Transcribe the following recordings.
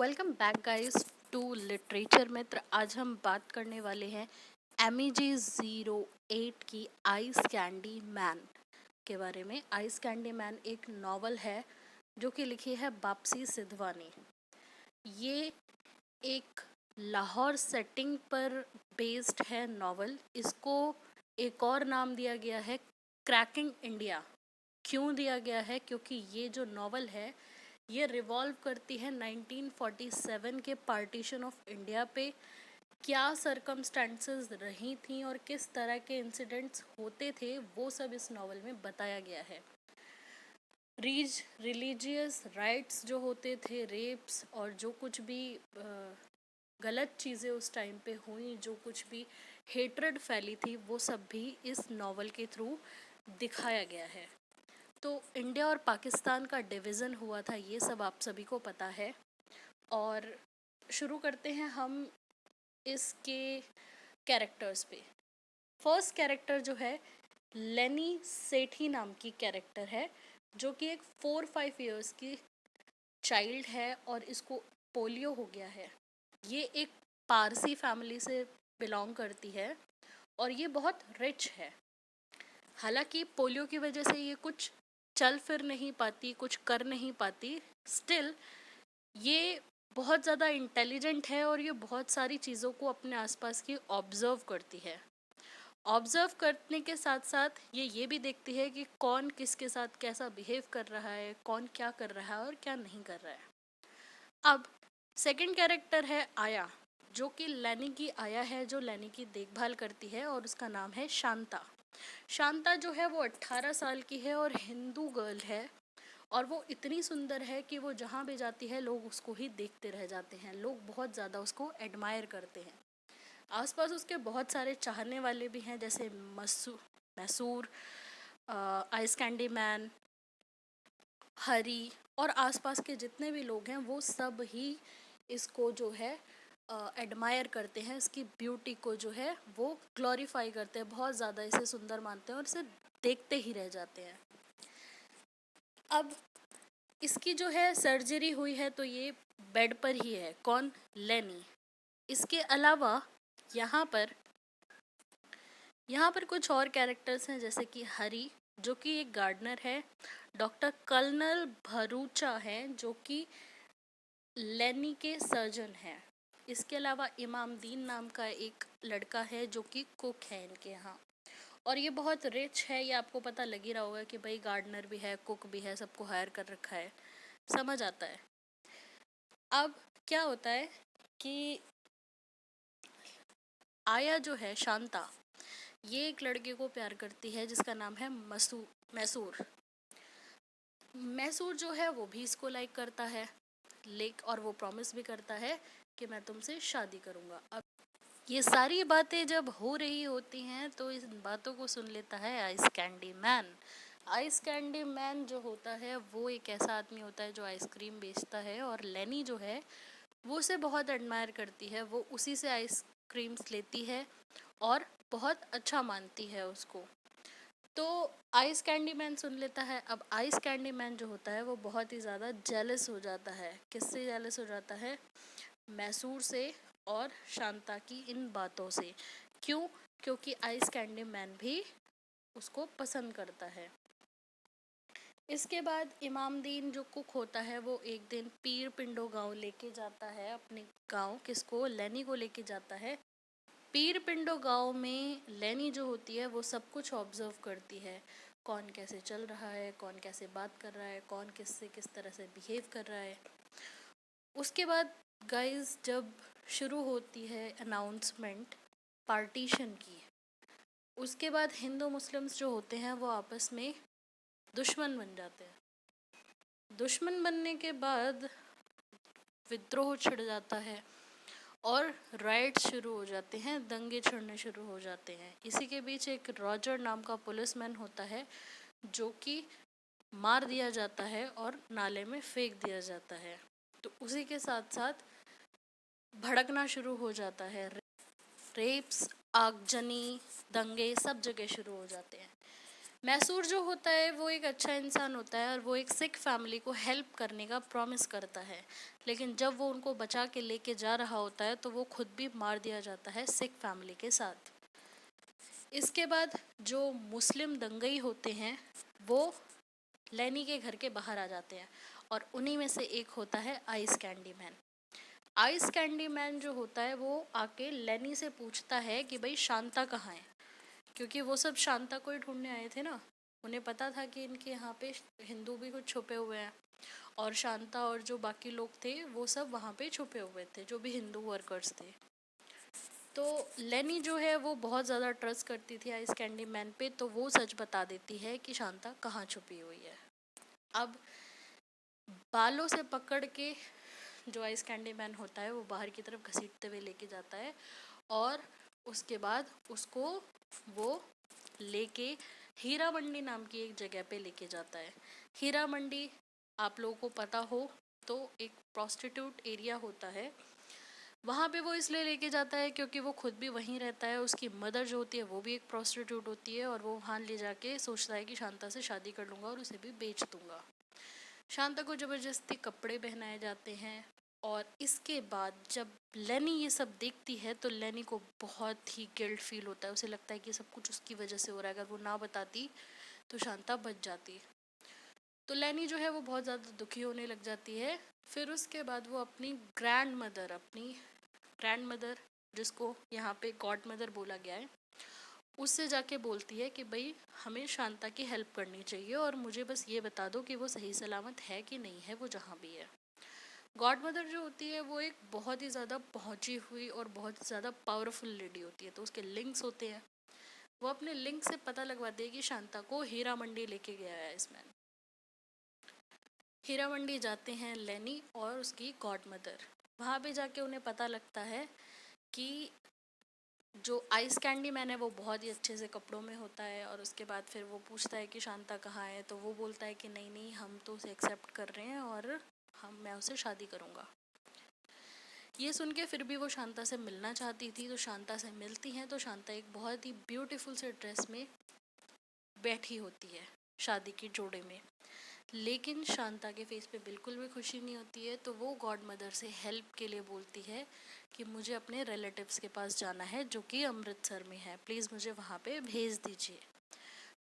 Welcome back guys to Literature Mitra. आज हम बात करने वाले हैं MEG08 की आइस कैंडी मैन के बारे में। आइस कैंडी मैन एक नॉवल है जो कि लिखी है बापसी सिद्धवा ने। ये एक लाहौर सेटिंग पर बेस्ड है नॉवल। इसको एक और नाम दिया गया है क्रैकिंग इंडिया। क्यों दिया गया है? क्योंकि ये जो नॉवल है ये रिवॉल्व करती है 1947 के पार्टीशन ऑफ इंडिया पे। क्या सरकमस्टेंसेस रही थी और किस तरह के इंसिडेंट्स होते थे वो सब इस नॉवल में बताया गया है। रिलीजियस राइट्स जो होते थे, रेप्स और जो कुछ भी गलत चीज़ें उस टाइम पे हुई, जो कुछ भी हेट्रेड फैली थी, वो सब भी इस नॉवल के थ्रू दिखाया गया है। तो इंडिया और पाकिस्तान का डिवीज़न हुआ था, ये सब आप सभी को पता है। और शुरू करते हैं हम इसके कैरेक्टर्स पे। फर्स्ट कैरेक्टर जो है लेनी सेठी नाम की कैरेक्टर है, जो कि एक 4-5 इयर्स की चाइल्ड है और इसको पोलियो हो गया है। ये एक पारसी फैमिली से बिलोंग करती है और ये बहुत रिच है। हालांकि पोलियो की वजह से ये कुछ चल फिर नहीं पाती, कुछ कर नहीं पाती, स्टिल ये बहुत ज़्यादा इंटेलिजेंट है और ये बहुत सारी चीज़ों को अपने आसपास की ऑब्ज़र्व करती है। ऑब्ज़र्व करने के साथ साथ ये भी देखती है कि कौन किसके साथ कैसा बिहेव कर रहा है, कौन क्या कर रहा है और क्या नहीं कर रहा है। अब सेकंड कैरेक्टर है आया, जो कि लैनी की आया है, जो लैनी की देखभाल करती है और उसका नाम है शांता। शांता जो है वो 18 साल की है और हिंदू गर्ल है और वो इतनी सुंदर है कि वो जहाँ भी जाती है लोग उसको ही देखते रह जाते हैं। लोग बहुत ज़्यादा उसको एडमायर करते हैं। आसपास उसके बहुत सारे चाहने वाले भी हैं, जैसे मैसूर, आइस कैंडी मैन, हरी और आसपास के जितने भी लोग हैं वो सब ही इसको जो है एडमायर करते हैं। इसकी ब्यूटी को जो है वो ग्लोरीफाई करते हैं, बहुत ज़्यादा इसे सुंदर मानते हैं और इसे देखते ही रह जाते हैं। अब इसकी जो है सर्जरी हुई है तो ये बेड पर ही है। कौन? लेनी। इसके अलावा यहाँ पर कुछ और कैरेक्टर्स हैं, जैसे कि हरी, जो कि एक गार्डनर है। डॉक्टर कर्नल भरूचा है, जो कि लेनी के सर्जन हैं। इसके अलावा इमामदीन नाम का एक लड़का है जो कि कुक है इनके यहाँ, और ये बहुत रिच है। ये आपको पता लग ही रहा होगा कि भाई गार्डनर भी है, कुक भी है, सबको हायर कर रखा है, समझ आता है। अब क्या होता है कि आया जो है शांता, ये एक लड़के को प्यार करती है जिसका नाम है मैसूर। मैसूर जो है वो भी इसको लाइक करता है, और वो प्रॉमिस भी करता है कि मैं तुमसे शादी करूँगा। अब ये सारी बातें जब हो रही होती हैं तो इन बातों को सुन लेता है ice candy man. Ice candy man जो होता है वो एक ऐसा आदमी होता है जो आइसक्रीम बेचता है, और लेनी जो है वो उसे बहुत एडमायर करती है। वो उसी से आइसक्रीम्स लेती है और बहुत अच्छा मानती है उसको। तो आइस कैंडी मैन सुन लेता है। अब आइस कैंडी मैन जो होता है वो बहुत ही ज़्यादा जेलस हो जाता है। किससे जेलस हो जाता है? मैसूर से और शांता की इन बातों से। क्यों? क्योंकि आइस कैंडी मैन भी उसको पसंद करता है। इसके बाद इमामदीन जो कुक होता है वो एक दिन पीर पिंडो गांव लेके जाता है अपने गांव। किसको? लेनी को लेके जाता है। पीर पिंडो गांव में लेनी जो होती है वो सब कुछ ऑब्जर्व करती है। कौन कैसे चल रहा है, कौन कैसे बात कर रहा है, कौन किससे किस तरह से बिहेव कर रहा है। उसके बाद गाइस जब शुरू होती है अनाउंसमेंट पार्टीशन की, उसके बाद हिंदू मुस्लिम्स जो होते हैं वो आपस में दुश्मन बन जाते हैं। दुश्मन बनने के बाद विद्रोह छिड़ जाता है और राइट्स शुरू हो जाते हैं, दंगे छिड़ने शुरू हो जाते हैं। इसी के बीच एक रॉजर नाम का पुलिसमैन होता है जो कि मार दिया जाता है और नाले में फेंक दिया जाता है। तो उसी के साथ साथ भड़कना शुरू हो जाता है। रेप्स, आगजनी, दंगे सब जगह शुरू हो जाते हैं। मैसूर जो होता है वो एक अच्छा इंसान होता है और वो एक सिख फैमिली को हेल्प करने का प्रॉमिस करता है, लेकिन जब वो उनको बचा के लेके जा रहा होता है तो वो खुद भी मार दिया जाता है सिख फैमिली के साथ। इसके बाद जो मुस्लिम दंगई होते हैं वो लेनी के घर के बाहर आ जाते हैं और उन्हीं में से एक होता है ice candy man. Ice candy man जो होता है वो आके लेनी से पूछता है कि भाई शांता कहाँ है, क्योंकि वो सब शांता को ही ढूंढने आए थे ना। उन्हें पता था कि इनके यहाँ पे हिंदू भी कुछ छुपे हुए हैं और शांता और जो बाकी लोग थे वो सब वहाँ पे छुपे हुए थे, जो भी हिंदू वर्कर्स थे। तो लेनी जो है वो बहुत ज़्यादा ट्रस्ट करती थी आइस कैंडी मैन पे, तो वो सच बता देती है कि शांता कहाँ छुपी हुई है। अब बालों से पकड़ के जो आइस कैंडी मैन होता है वो बाहर की तरफ घसीटते हुए लेके जाता है और उसके बाद उसको वो लेके हीरा मंडी नाम की एक जगह पे लेके जाता है। हीरा मंडी आप लोगों को पता हो तो एक प्रोस्टिट्यूट एरिया होता है। वहाँ पे वो इसलिए लेके जाता है क्योंकि वो खुद भी वहीं रहता है, उसकी मदर जो होती है वो भी एक प्रोस्टिट्यूट होती है और वो वहाँ ले जाके सोचता है कि शांता से शादी कर लूँगा और उसे भी बेच दूँगा। शांता को ज़बरदस्ती कपड़े पहनाए जाते हैं और इसके बाद जब लेनी ये सब देखती है तो लेनी को बहुत ही गिल्ट फील होता है। उसे लगता है कि सब कुछ उसकी वजह से हो रहा है, अगर वो ना बताती तो शांता बच जाती। तो लेनी जो है वो बहुत ज़्यादा दुखी होने लग जाती है। फिर उसके बाद वो अपनी ग्रैंड मदर जिसको यहाँ पे गॉड मदर बोला गया है, उससे जाके बोलती है कि भाई हमें शांता की हेल्प करनी चाहिए और मुझे बस ये बता दो कि वो सही सलामत है कि नहीं है, वो जहाँ भी है। गॉड मदर जो होती है वो एक बहुत ही ज़्यादा पहुँची हुई और बहुत ज़्यादा पावरफुल लेडी होती है, तो उसके लिंक्स होते हैं। वो अपने लिंक से पता लगवाती है कि शांता को हीरा मंडी लेके गया है इसमैन। हीरा मंडी जाते हैं लेनी और उसकी गॉड मदर। वहाँ पे जाके उन्हें पता लगता है कि जो आइस कैंडी मैन है वो बहुत ही अच्छे से कपड़ों में होता है और उसके बाद फिर वो पूछता है कि शांता कहाँ है, तो वो बोलता है कि नहीं नहीं हम तो उसे एक्सेप्ट कर रहे हैं और मैं उससे शादी करूँगा। ये सुन के फिर भी वो शांता से मिलना चाहती थी, तो शांता से मिलती हैं तो शांता एक बहुत ही ब्यूटीफुल से ड्रेस में बैठी होती है शादी के जोड़े में, लेकिन शांता के फेस पे बिल्कुल भी खुशी नहीं होती है। तो वो गॉड मदर से हेल्प के लिए बोलती है कि मुझे अपने रिलेटिव्स के पास जाना है जो कि अमृतसर में है, प्लीज़ मुझे वहाँ पे भेज दीजिए।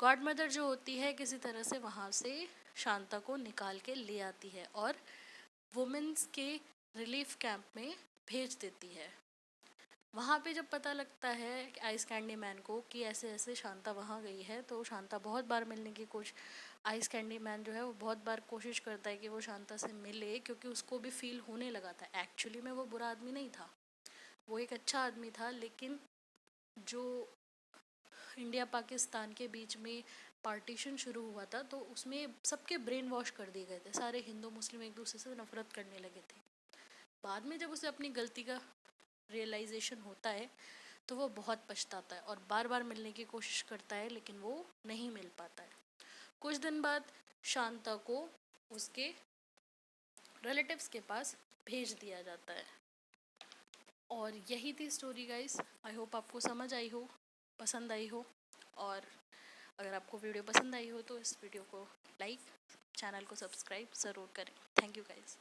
गॉड मदर जो होती है किसी तरह से वहाँ से शांता को निकाल के ले आती है और वुमेंस के रिलीफ कैंप में भेज देती है। वहाँ पे जब पता लगता है आइस कैंडी मैन को कि ऐसे ऐसे शांता वहाँ गई है, तो शांता बहुत बार मिलने की कोशिश आइस कैंडी मैन जो है वो बहुत बार कोशिश करता है कि वो शांता से मिले, क्योंकि उसको भी फील होने लगा था एक्चुअली में वो बुरा आदमी नहीं था, वो एक अच्छा आदमी था। लेकिन जो इंडिया पाकिस्तान के बीच में पार्टीशन शुरू हुआ था तो उसमें सबके ब्रेन वॉश कर दिए गए थे, सारे हिंदू मुस्लिम एक दूसरे से नफरत करने लगे थे। बाद में जब उसे अपनी गलती का रियलाइजेशन होता है तो वो बहुत पछताता है और बार बार मिलने की कोशिश करता है, लेकिन वो नहीं मिल पाता है। कुछ दिन बाद शांता को उसके रिलेटिव्स के पास भेज दिया जाता है। और यही थी स्टोरी गाइस। आई होप आपको समझ आई हो, पसंद आई हो। और अगर आपको वीडियो पसंद आई हो तो इस वीडियो को लाइक, चैनल को सब्सक्राइब ज़रूर करें। Thank you guys.